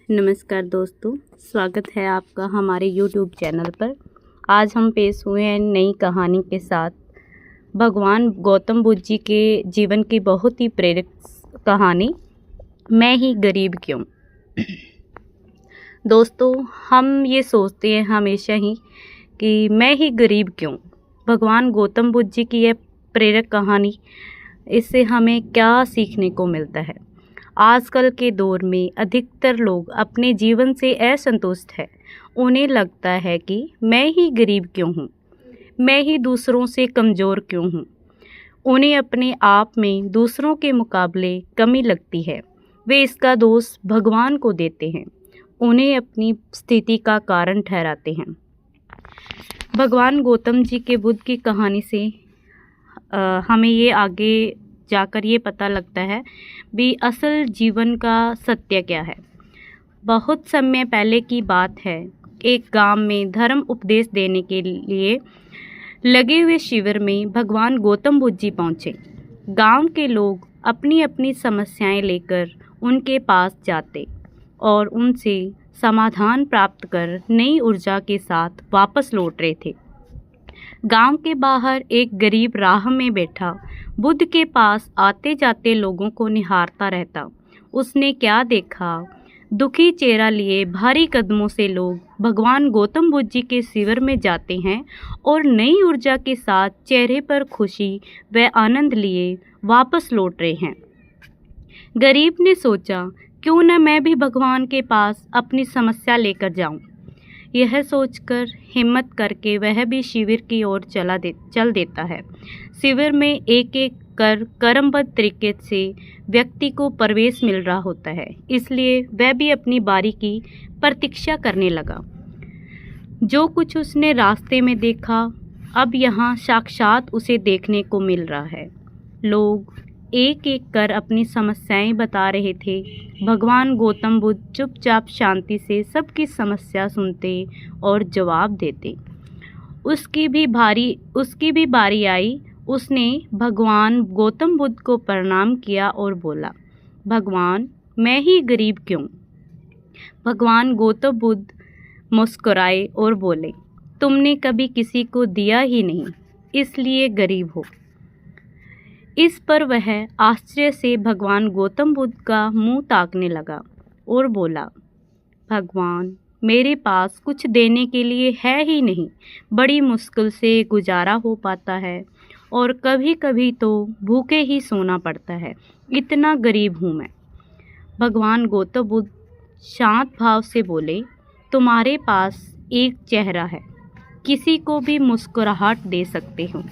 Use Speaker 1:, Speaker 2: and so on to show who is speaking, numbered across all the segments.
Speaker 1: नमस्कार दोस्तों, स्वागत है आपका हमारे YouTube चैनल पर। आज हम पेश हुए हैं नई कहानी के साथ। भगवान गौतम बुद्ध जी के जीवन की बहुत ही प्रेरक कहानी, मैं ही गरीब क्यों। दोस्तों, हम ये सोचते हैं हमेशा ही कि मैं ही गरीब क्यों। भगवान गौतम बुद्ध जी की यह प्रेरक कहानी, इससे हमें क्या सीखने को मिलता है। आजकल के दौर में अधिकतर लोग अपने जीवन से असंतुष्ट हैं। उन्हें लगता है कि मैं ही गरीब क्यों हूँ, मैं ही दूसरों से कमज़ोर क्यों हूँ। उन्हें अपने आप में दूसरों के मुकाबले कमी लगती है। वे इसका दोष भगवान को देते हैं, उन्हें अपनी स्थिति का कारण ठहराते हैं। भगवान गौतम जी के बुद्ध की कहानी से हमें ये आगे जाकर ये पता लगता है भी असल जीवन का सत्य क्या है। बहुत समय पहले की बात है। एक गांव में धर्म उपदेश देने के लिए लगे हुए शिविर में भगवान गौतम बुद्ध जी पहुँचे। गांव के लोग अपनी अपनी समस्याएं लेकर उनके पास जाते और उनसे समाधान प्राप्त कर नई ऊर्जा के साथ वापस लौट रहे थे। गांव के बाहर एक गरीब राह में बैठा बुद्ध के पास आते जाते लोगों को निहारता रहता। उसने क्या देखा, दुखी चेहरा लिए भारी कदमों से लोग भगवान गौतम बुद्ध जी के शिविर में जाते हैं और नई ऊर्जा के साथ चेहरे पर खुशी व आनंद लिए वापस लौट रहे हैं। गरीब ने सोचा, क्यों न मैं भी भगवान के पास अपनी समस्या लेकर जाऊं। यह सोचकर हिम्मत करके वह भी शिविर की ओर चल देता है। शिविर में एक एक कर क्रमबद्ध तरीके से व्यक्ति को प्रवेश मिल रहा होता है, इसलिए वह भी अपनी बारी की प्रतीक्षा करने लगा। जो कुछ उसने रास्ते में देखा, अब यहाँ साक्षात उसे देखने को मिल रहा है। लोग एक एक कर अपनी समस्याएं बता रहे थे। भगवान गौतम बुद्ध चुपचाप शांति से सबकी समस्या सुनते और जवाब देते। उसकी भी बारी आई। उसने भगवान गौतम बुद्ध को प्रणाम किया और बोला, भगवान, मैं ही गरीब क्यों। भगवान गौतम बुद्ध मुस्कुराए और बोले, तुमने कभी किसी को दिया ही नहीं, इसलिए गरीब हो। इस पर वह आश्चर्य से भगवान गौतम बुद्ध का मुंह ताकने लगा और बोला, भगवान, मेरे पास कुछ देने के लिए है ही नहीं। बड़ी मुश्किल से गुजारा हो पाता है और कभी कभी तो भूखे ही सोना पड़ता है। इतना गरीब हूँ मैं। भगवान गौतम बुद्ध शांत भाव से बोले, तुम्हारे पास एक चेहरा है, किसी को भी मुस्कुराहट दे सकते हो।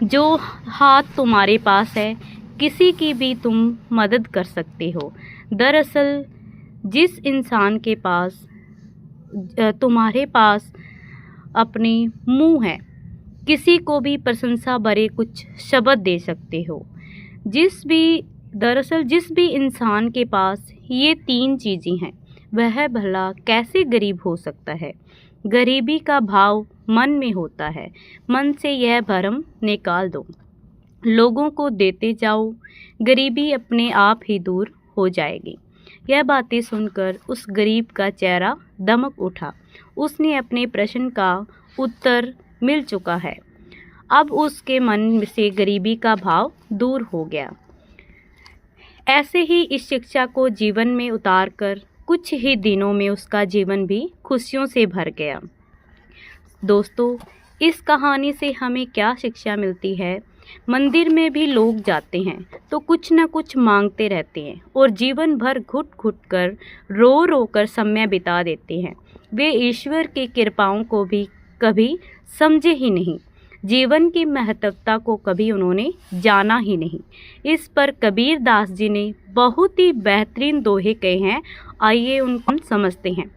Speaker 1: जो हाथ तुम्हारे पास है, किसी की भी तुम मदद कर सकते हो। दरअसल जिस इंसान के पास तुम्हारे पास अपनी मुंह है, किसी को भी प्रशंसा भरे कुछ शब्द दे सकते हो। जिस भी इंसान के पास ये तीन चीज़ें हैं, वह भला कैसे गरीब हो सकता है। गरीबी का भाव मन में होता है। मन से यह भ्रम निकाल दो, लोगों को देते जाओ, गरीबी अपने आप ही दूर हो जाएगी। यह बातें सुनकर उस गरीब का चेहरा दमक उठा। उसने अपने प्रश्न का उत्तर मिल चुका है। अब उसके मन से गरीबी का भाव दूर हो गया। ऐसे ही इस शिक्षा को जीवन में उतारकर कुछ ही दिनों में उसका जीवन भी खुशियों से भर गया। दोस्तों, इस कहानी से हमें क्या शिक्षा मिलती है। मंदिर में भी लोग जाते हैं तो कुछ न कुछ मांगते रहते हैं और जीवन भर घुट घुट कर रो रो कर समय बिता देते हैं। वे ईश्वर की कृपाओं को भी कभी समझे ही नहीं। जीवन की महत्वता को कभी उन्होंने जाना ही नहीं। इस पर कबीर दास जी ने बहुत ही बेहतरीन दोहे कहे हैं। आइए उनको समझते हैं।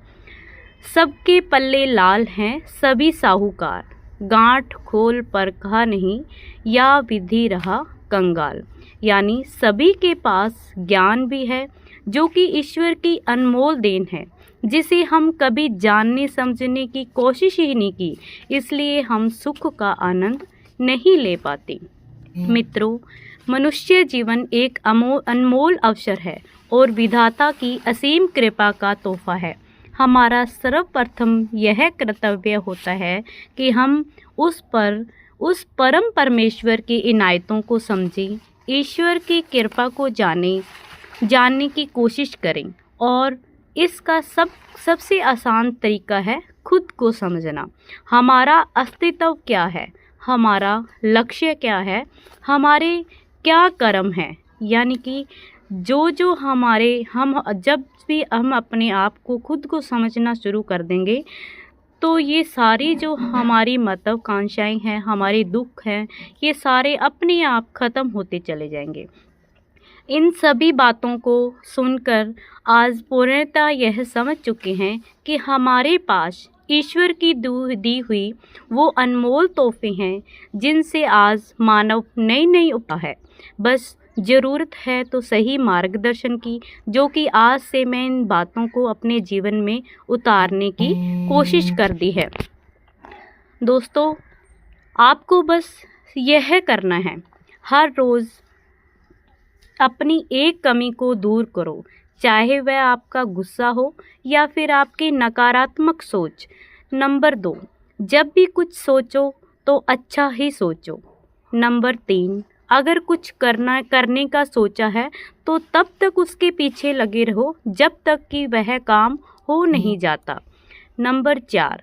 Speaker 1: सबके पल्ले लाल हैं सभी साहूकार, गांठ खोल परखा नहीं या विधि रहा कंगाल। यानी सभी के पास ज्ञान भी है, जो कि ईश्वर की अनमोल देन है, जिसे हम कभी जानने समझने की कोशिश ही नहीं की, इसलिए हम सुख का आनंद नहीं ले पाते। मित्रों, मनुष्य जीवन एक अनमोल अवसर है और विधाता की असीम कृपा का तोहफा है। हमारा सर्वप्रथम यह कर्तव्य होता है कि हम उस परम परमेश्वर की इनायतों को समझें, ईश्वर की कृपा को जानने की कोशिश करें। और इसका सबसे आसान तरीका है खुद को समझना। हमारा अस्तित्व क्या है, हमारा लक्ष्य क्या है, हमारे क्या कर्म हैं, यानी कि जो जब भी हम अपने आप को खुद को समझना शुरू कर देंगे तो ये सारी जो हमारी महत्वाकांक्षाएं हैं, हमारे दुख हैं, ये सारे अपने आप ख़त्म होते चले जाएंगे। इन सभी बातों को सुनकर आज पूर्णतः यह समझ चुके हैं कि हमारे पास ईश्वर की दी हुई वो अनमोल तोहफे हैं जिनसे आज मानव नई उपा है। बस ज़रूरत है तो सही मार्गदर्शन की, जो कि आज से मैं इन बातों को अपने जीवन में उतारने की कोशिश कर दी है। दोस्तों, आपको बस यह करना है, हर रोज़ अपनी एक कमी को दूर करो, चाहे वह आपका गुस्सा हो या फिर आपकी नकारात्मक सोच। नंबर 2, जब भी कुछ सोचो तो अच्छा ही सोचो। नंबर 3, अगर कुछ करने का सोचा है तो तब तक उसके पीछे लगे रहो जब तक कि वह काम हो नहीं जाता। नंबर 4,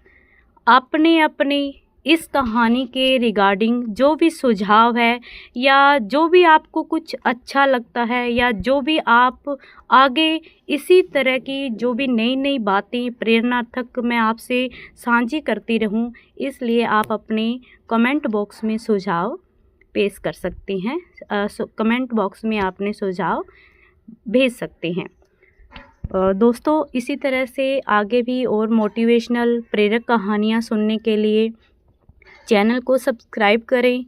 Speaker 1: अपने इस कहानी के रिगार्डिंग जो भी सुझाव है या जो भी आपको कुछ अच्छा लगता है या जो भी आप आगे इसी तरह की जो भी नई बातें प्रेरणार्थक मैं आपसे साझी करती रहूं, इसलिए आप अपने कमेंट बॉक्स में सुझाव पेश कर सकते हैं। कमेंट बॉक्स में आपने सुझाव भेज सकते हैं। दोस्तों, इसी तरह से आगे भी और मोटिवेशनल प्रेरक कहानियाँ सुनने के लिए चैनल को सब्सक्राइब करें,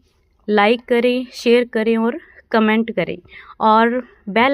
Speaker 1: लाइक करें, शेयर करें और कमेंट करें और बेल